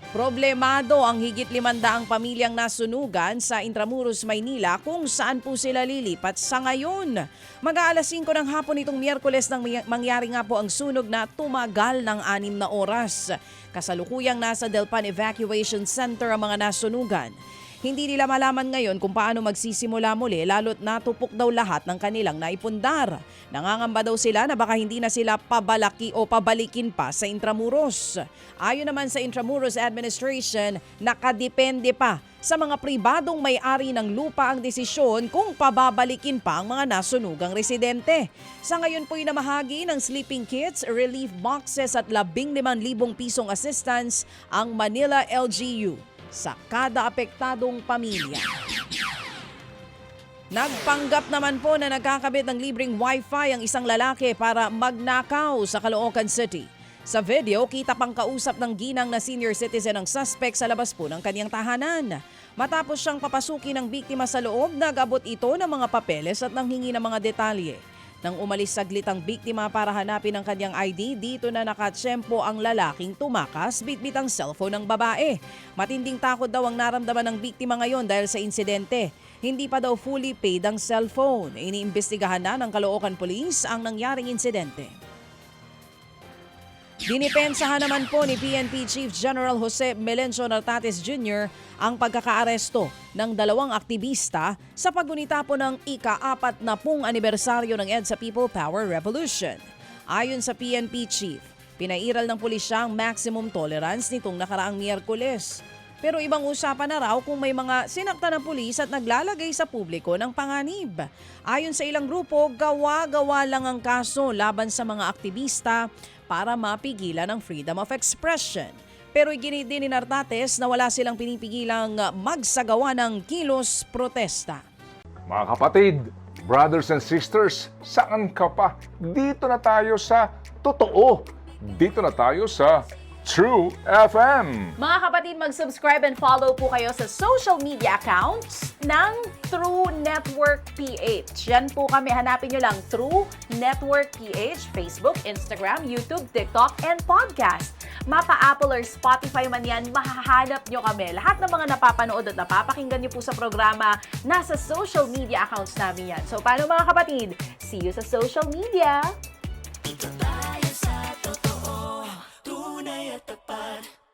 Problemado ang higit 500 pamilyang nasunugan sa Intramuros, Maynila kung saan po sila lilipat sa ngayon. Mag-aalas 5 ng hapon itong Miyerkules nang mangyari nga po ang sunog na tumagal ng 6 na oras. Kasalukuyang nasa Delpan Evacuation Center ang mga nasunugan. Hindi nila malaman ngayon kung paano magsisimula muli lalo't natupok daw lahat ng kanilang naipundar. Nangangamba daw sila na baka hindi na sila pabalaki o pabalikin pa sa Intramuros. Ayon naman sa Intramuros Administration, nakadepende pa sa mga pribadong may-ari ng lupa ang desisyon kung pababalikin pa ang mga nasunugang residente. Sa ngayon po'y namahagi ng sleeping kits, relief boxes at 15,000 pisong assistance ang Manila LGU sa kada apektadong pamilya. Nagpanggap naman po na nagkakabit ng libreng wifi ang isang lalaki para magnakaw sa Caloocan City. Sa video, kita pang kausap ng ginang na senior citizen ang suspect sa labas po ng kanyang tahanan. Matapos siyang papasukin ng biktima sa loob, nag-abot ito ng mga papeles at nanghingi ng mga detalye. Nang umalis saglit ang biktima para hanapin ang kanyang ID, dito na nakatsyempo ang lalaking tumakas bitbit ang cellphone ng babae. Matinding takot daw ang naramdaman ng biktima ngayon dahil sa insidente. Hindi pa daw fully paid ang cellphone. Iniimbestigahan na ng Caloocan Police ang nangyaring insidente. Dinipensahan naman po ni PNP Chief General Jose Melencio Nartates Jr. ang pagkakaaresto ng 2 aktivista sa paggunita po ng ika-40 anibersaryo ng EDSA People Power Revolution. Ayon sa PNP Chief, pinairal ng pulisya ang maximum tolerance nitong nakaraang Miyerkules. Pero ibang usapan na raw kung may mga sinakta ng pulis at naglalagay sa publiko ng panganib. Ayon sa ilang grupo, gawa-gawa lang ang kaso laban sa mga aktivista para mapigilan ang freedom of expression. Pero iginit din ni Nartates na wala silang pinipigilang magsagawa ng kilos protesta. Mga kapatid, brothers and sisters, saan ka pa? Dito na tayo sa totoo. Dito na tayo sa True FM. Mga kapatid, mag-subscribe and follow po kayo sa social media accounts ng True Network PH. Yan po kami, hanapin nyo lang True Network PH, Facebook, Instagram, YouTube, TikTok, and podcast. Mapa Apple or Spotify man yan, mahahanap nyo kami. Lahat ng mga napapanood at napapakinggan nyo po sa programa, nasa social media accounts namin yan. So paano mga kapatid? See you sa social media!